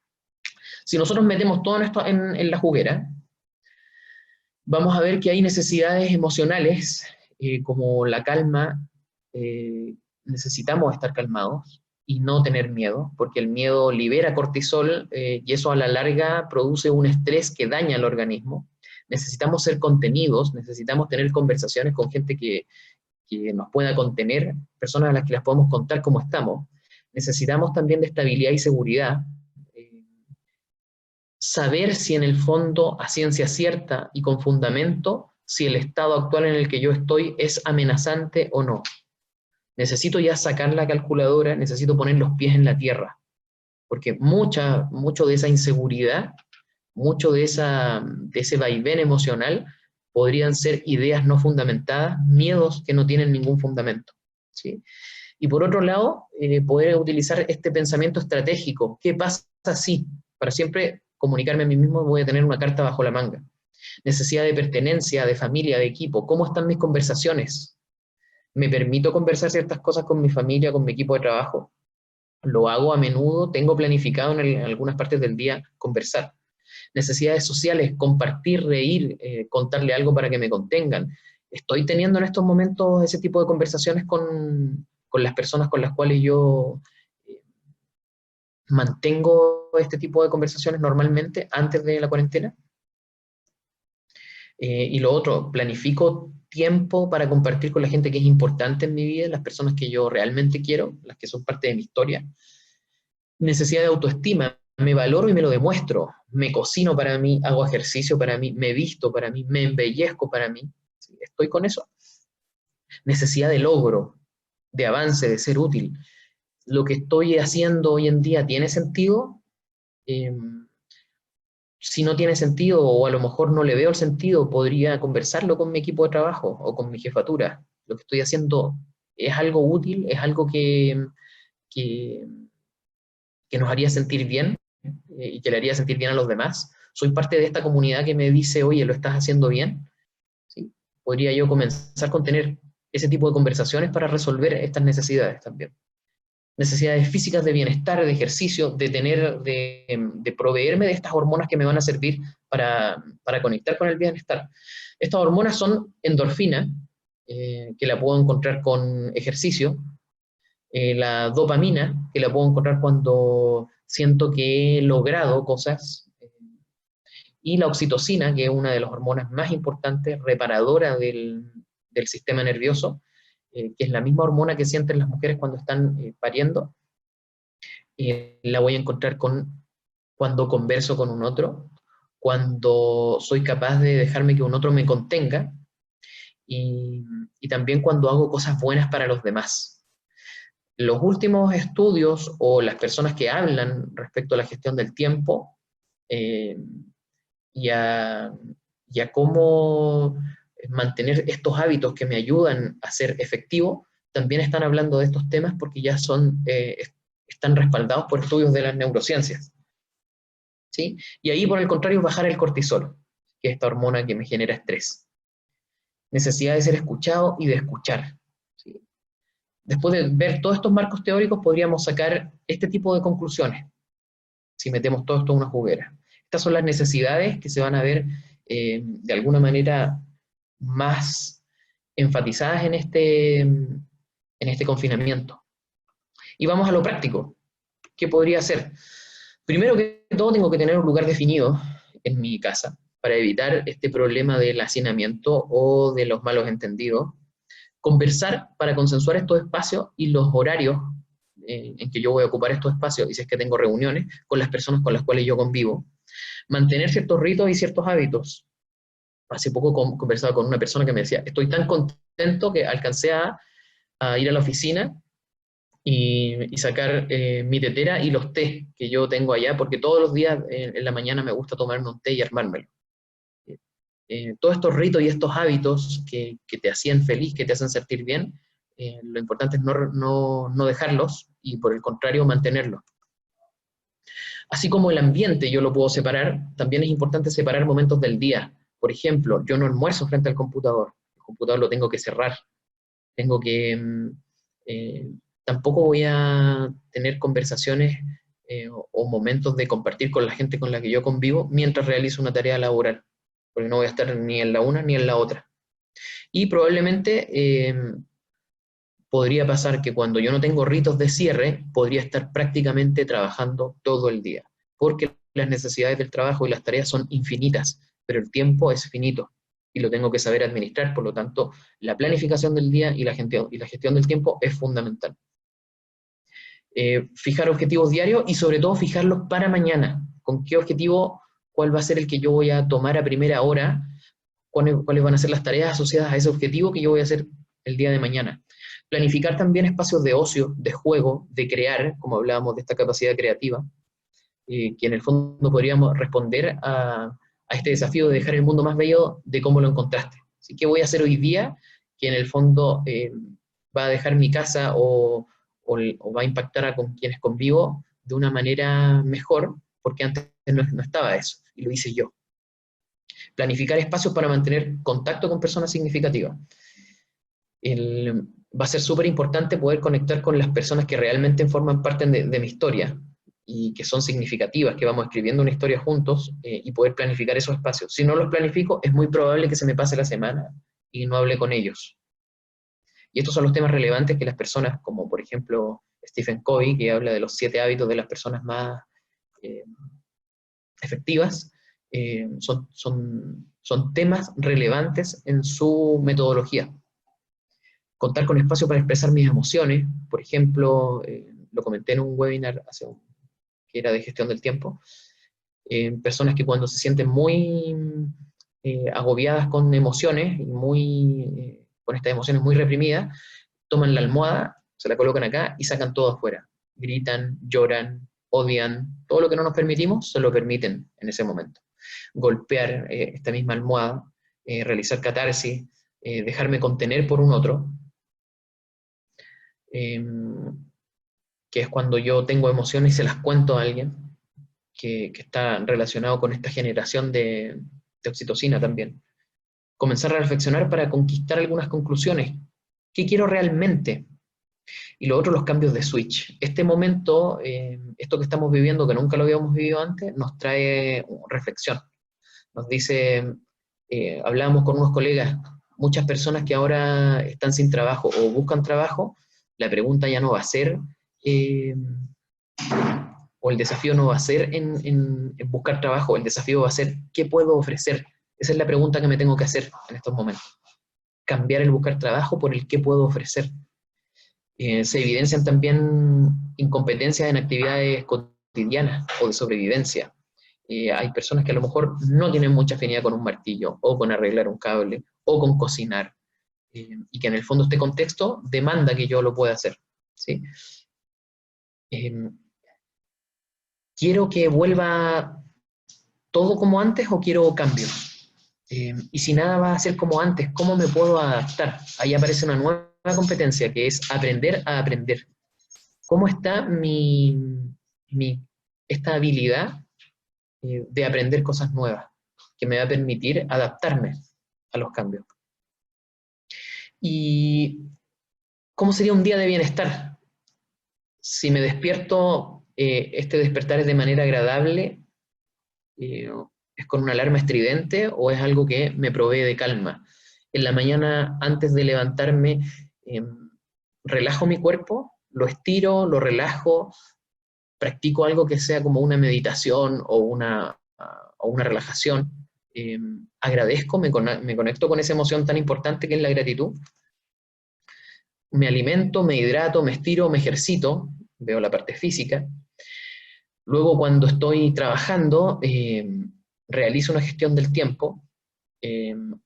Si nosotros metemos todo esto en la juguera, vamos a ver que hay necesidades emocionales, como la calma. Necesitamos estar calmados y no tener miedo, porque el miedo libera cortisol y eso a la larga produce un estrés que daña al organismo. Necesitamos ser contenidos, necesitamos tener conversaciones con gente que nos pueda contener, personas a las que las podemos contar cómo estamos. Necesitamos también de estabilidad y seguridad. Saber si en el fondo, a ciencia cierta y con fundamento, si el estado actual en el que yo estoy es amenazante o no. necesito ya sacar la calculadora, necesito poner los pies en la tierra, porque mucho de esa inseguridad, mucho de ese vaivén emocional, podrían ser ideas no fundamentadas, miedos que no tienen ningún fundamento, ¿sí? Y por otro lado, poder utilizar este pensamiento estratégico. ¿Qué pasa si? Para siempre comunicarme a mí mismo voy a tener una carta bajo la manga. Necesidad de pertenencia, de familia, de equipo. ¿Cómo están mis conversaciones? ¿Me permito conversar ciertas cosas con mi familia, con mi equipo de trabajo? ¿Lo hago a menudo? ¿Tengo planificado en algunas partes del día conversar? Necesidades sociales, compartir, reír, contarle algo para que me contengan. Estoy teniendo en estos momentos ese tipo de conversaciones con las personas con las cuales yo mantengo este tipo de conversaciones normalmente antes de la cuarentena. Y lo otro, planifico tiempo para compartir con la gente que es importante en mi vida, las personas que yo realmente quiero, las que son parte de mi historia. Necesidad de autoestima, me valoro y me lo demuestro, me cocino para mí, hago ejercicio para mí, me visto para mí, me embellezco para mí, ¿sí? Estoy con eso. Necesidad de logro, de avance, de ser útil. Lo que estoy haciendo hoy en día tiene sentido. Eh, si no tiene sentido o a lo mejor no le veo el sentido, podría conversarlo con mi equipo de trabajo o con mi jefatura. Lo que estoy haciendo es algo útil, es algo que, que nos haría sentir bien y que le haría sentir bien a los demás. Soy parte de esta comunidad que me dice, oye, lo estás haciendo bien. ¿Sí? Podría yo comenzar con tener ese tipo de conversaciones para resolver estas necesidades también. Necesidades físicas de bienestar, de ejercicio, de proveerme de estas hormonas que me van a servir para conectar con el bienestar. Estas hormonas son endorfina, que la puedo encontrar con ejercicio, la dopamina, que la puedo encontrar cuando siento que he logrado cosas, y la oxitocina, que es una de las hormonas más importantes, reparadora del sistema nervioso, que es la misma hormona que sienten las mujeres cuando están pariendo, la voy a encontrar cuando converso con un otro, cuando soy capaz de dejarme que un otro me contenga, y, y también cuando hago cosas buenas para los demás. Los últimos estudios o las personas que hablan respecto a la gestión del tiempo eh, y, a, y a cómo mantener estos hábitos que me ayudan a ser efectivo, también están hablando de estos temas porque ya están respaldados por estudios de las neurociencias. ¿Sí? Y ahí, por el contrario, bajar el cortisol, que es esta hormona que me genera estrés. Necesidad de ser escuchado y de escuchar. ¿Sí? Después de ver todos estos marcos teóricos, podríamos sacar este tipo de conclusiones, si metemos todo esto en una juguera. Estas son las necesidades que se van a ver de alguna manera más enfatizadas en este confinamiento. Y vamos a lo práctico. ¿Qué podría hacer? Primero que todo, tengo que tener un lugar definido en mi casa para evitar este problema del hacinamiento o de los malos entendidos. Conversar para consensuar estos espacios y los horarios en que yo voy a ocupar estos espacios, y si es que tengo reuniones con las personas con las cuales yo convivo. Mantener ciertos ritos y ciertos hábitos. Hace poco conversaba con una persona que me decía, estoy tan contento que alcancé a ir a la oficina y sacar mi tetera y los tés que yo tengo allá, porque todos los días en la mañana me gusta tomarme un té y armármelo. Todos estos ritos y estos hábitos que te hacían feliz, que te hacen sentir bien, lo importante es no dejarlos y por el contrario mantenerlos. Así como el ambiente yo lo puedo separar, también es importante separar momentos del día. Por ejemplo, yo no almuerzo frente al computador. El computador lo tengo que cerrar. Tengo que... tampoco voy a tener conversaciones o momentos de compartir con la gente con la que yo convivo mientras realizo una tarea laboral, porque no voy a estar ni en la una ni en la otra. Y probablemente podría pasar que cuando yo no tengo ritos de cierre, podría estar prácticamente trabajando todo el día, porque las necesidades del trabajo y las tareas son infinitas, pero el tiempo es finito y lo tengo que saber administrar. Por lo tanto, la planificación del día y la gestión del tiempo es fundamental. Fijar objetivos diarios y sobre todo fijarlos para mañana. ¿Con qué objetivo? ¿Cuál va a ser el que yo voy a tomar a primera hora? ¿Cuáles van a ser las tareas asociadas a ese objetivo que yo voy a hacer el día de mañana? Planificar también espacios de ocio, de juego, de crear, como hablábamos de esta capacidad creativa, que en el fondo podríamos responder a este desafío de dejar el mundo más bello de cómo lo encontraste. Así que voy a hacer hoy día que en el fondo va a dejar mi casa o va a impactar a con quienes convivo de una manera mejor, porque antes no estaba eso, y lo hice yo. Planificar espacios para mantener contacto con personas significativas. Va a ser súper importante poder conectar con las personas que realmente forman parte de mi historia y que son significativas, que vamos escribiendo una historia juntos y poder planificar esos espacios. Si no los planifico, es muy probable que se me pase la semana y no hable con ellos. Y estos son los temas relevantes que las personas, como por ejemplo Stephen Covey, que habla de los 7 hábitos de las personas más efectivas, son temas relevantes en su metodología. Contar con espacio para expresar mis emociones, por ejemplo, lo comenté en un webinar que era de gestión del tiempo, personas que cuando se sienten muy agobiadas con emociones, y con estas emociones muy reprimidas, toman la almohada, se la colocan acá y sacan todo afuera. Gritan, lloran, odian, todo lo que no nos permitimos, se lo permiten en ese momento. Golpear esta misma almohada, realizar catarsis, dejarme contener por un otro, que es cuando yo tengo emociones y se las cuento a alguien, que está relacionado con esta generación de oxitocina también. Comenzar a reflexionar para conquistar algunas conclusiones. ¿Qué quiero realmente? Y lo otro, los cambios de switch. Este momento, esto que estamos viviendo, que nunca lo habíamos vivido antes, nos trae reflexión. Nos dice, hablábamos con unos colegas, muchas personas que ahora están sin trabajo o buscan trabajo, la pregunta ya no va a ser, o el desafío no va a ser en buscar trabajo, el desafío va a ser, ¿qué puedo ofrecer? Esa es la pregunta que me tengo que hacer en estos momentos. Cambiar el buscar trabajo por el qué puedo ofrecer. Se evidencian también incompetencias en actividades cotidianas o de sobrevivencia. Hay personas que a lo mejor no tienen mucha afinidad con un martillo, o con arreglar un cable, o con cocinar, y que en el fondo este contexto demanda que yo lo pueda hacer, ¿sí? ¿Quiero que vuelva todo como antes o quiero cambios? Y si nada va a ser como antes, ¿cómo me puedo adaptar? Ahí aparece una nueva competencia que es aprender a aprender. ¿Cómo está esta habilidad de aprender cosas nuevas que me va a permitir adaptarme a los cambios? ¿Y cómo sería un día de bienestar? Si me despierto, este despertar es de manera agradable, ¿es con una alarma estridente o es algo que me provee de calma? En la mañana, antes de levantarme, relajo mi cuerpo, lo estiro, lo relajo, practico algo que sea como una meditación o una relajación, agradezco, me conecto con esa emoción tan importante que es la gratitud, me alimento, me hidrato, me estiro, me ejercito, veo la parte física. Luego, cuando estoy trabajando, realizo una gestión del tiempo.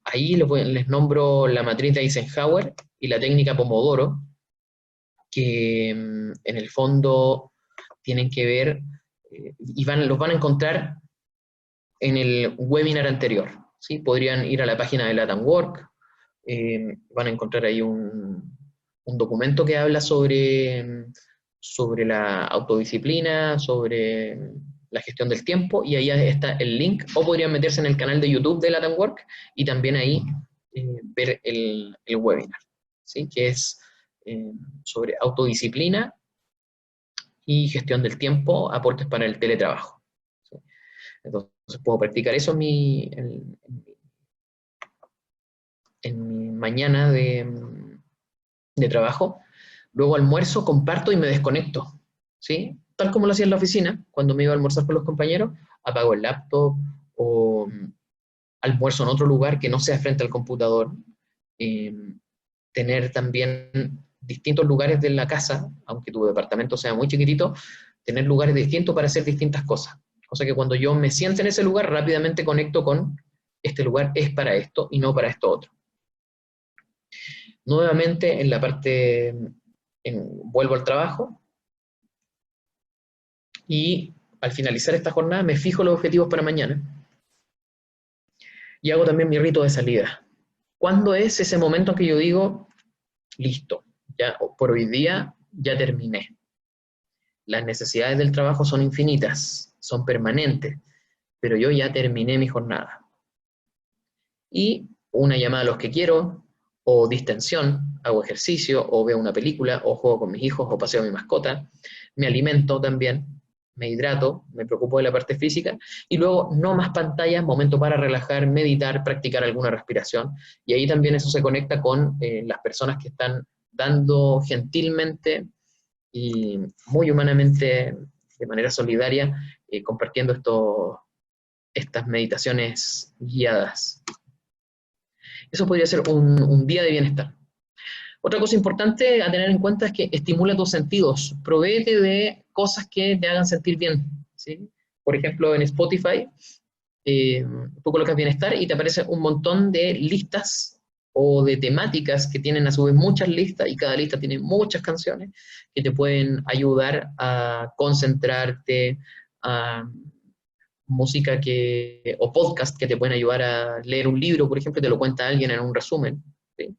Ahí les nombro la matriz de Eisenhower y la técnica Pomodoro, que en el fondo tienen que ver, y los van a encontrar en el webinar anterior, ¿sí? Podrían ir a la página de Latin Work, van a encontrar ahí un documento que habla sobre la autodisciplina, sobre la gestión del tiempo, y ahí está el link, o podrían meterse en el canal de YouTube de Latin Work y también ahí ver el webinar, ¿sí? Que es sobre autodisciplina y gestión del tiempo, aportes para el teletrabajo, ¿sí? Entonces puedo practicar eso en mi mañana de trabajo. Luego almuerzo, comparto y me desconecto, ¿sí? Tal como lo hacía en la oficina, cuando me iba a almorzar con los compañeros, apago el laptop o almuerzo en otro lugar que no sea frente al computador. Tener también distintos lugares de la casa, aunque tu departamento sea muy chiquitito, tener lugares distintos para hacer distintas cosas. Cosa que cuando yo me siento en ese lugar, rápidamente conecto con este lugar es para esto y no para esto otro. Nuevamente, en la parte, vuelvo al trabajo y al finalizar esta jornada me fijo los objetivos para mañana y hago también mi rito de salida. ¿Cuándo es ese momento en que yo digo, listo, ya por hoy día ya terminé? Las necesidades del trabajo son infinitas, son permanentes, pero yo ya terminé mi jornada. Y una llamada a los que quiero, o distensión, hago ejercicio, o veo una película, o juego con mis hijos, o paseo a mi mascota, me alimento también, me hidrato, me preocupo de la parte física, y luego no más pantallas, momento para relajar, meditar, practicar alguna respiración, y ahí también eso se conecta con las personas que están dando gentilmente y muy humanamente, de manera solidaria, compartiendo estas meditaciones guiadas. Eso podría ser un día de bienestar. Otra cosa importante a tener en cuenta es que estimula tus sentidos, provéete de cosas que te hagan sentir bien, ¿sí? Por ejemplo, en Spotify, tú colocas bienestar y te aparece un montón de listas o de temáticas que tienen a su vez muchas listas y cada lista tiene muchas canciones que te pueden ayudar a concentrarte, a música o podcast que te pueden ayudar a leer un libro, por ejemplo, y te lo cuenta alguien en un resumen, ¿sí?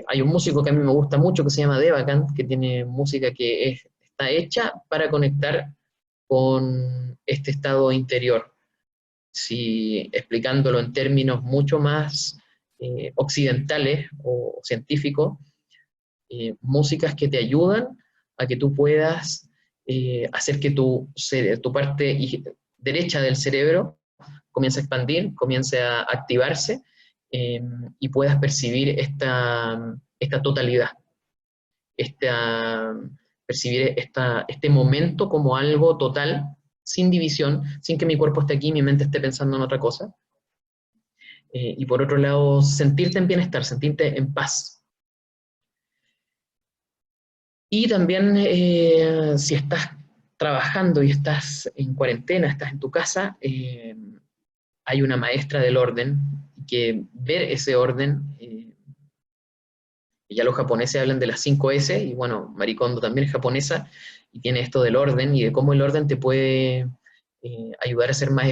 Hay un músico que a mí me gusta mucho que se llama Devacant, que tiene música que está hecha para conectar con este estado interior. Si explicándolo en términos mucho más occidentales o científicos, músicas que te ayudan a que tú puedas hacer que tu parte derecha del cerebro comience a expandir, comience a activarse eh, y puedas percibir esta totalidad, esta, percibir este momento como algo total, sin división, sin que mi cuerpo esté aquí y mi mente esté pensando en otra cosa. Y por otro lado, sentirte en bienestar, sentirte en paz. Y también si estás trabajando y estás en cuarentena, estás en tu casa, hay una maestra del orden que ver ese orden, ya los japoneses hablan de las 5 S, y bueno, Marie Kondo también es japonesa, y tiene esto del orden y de cómo el orden te puede ayudar a ser más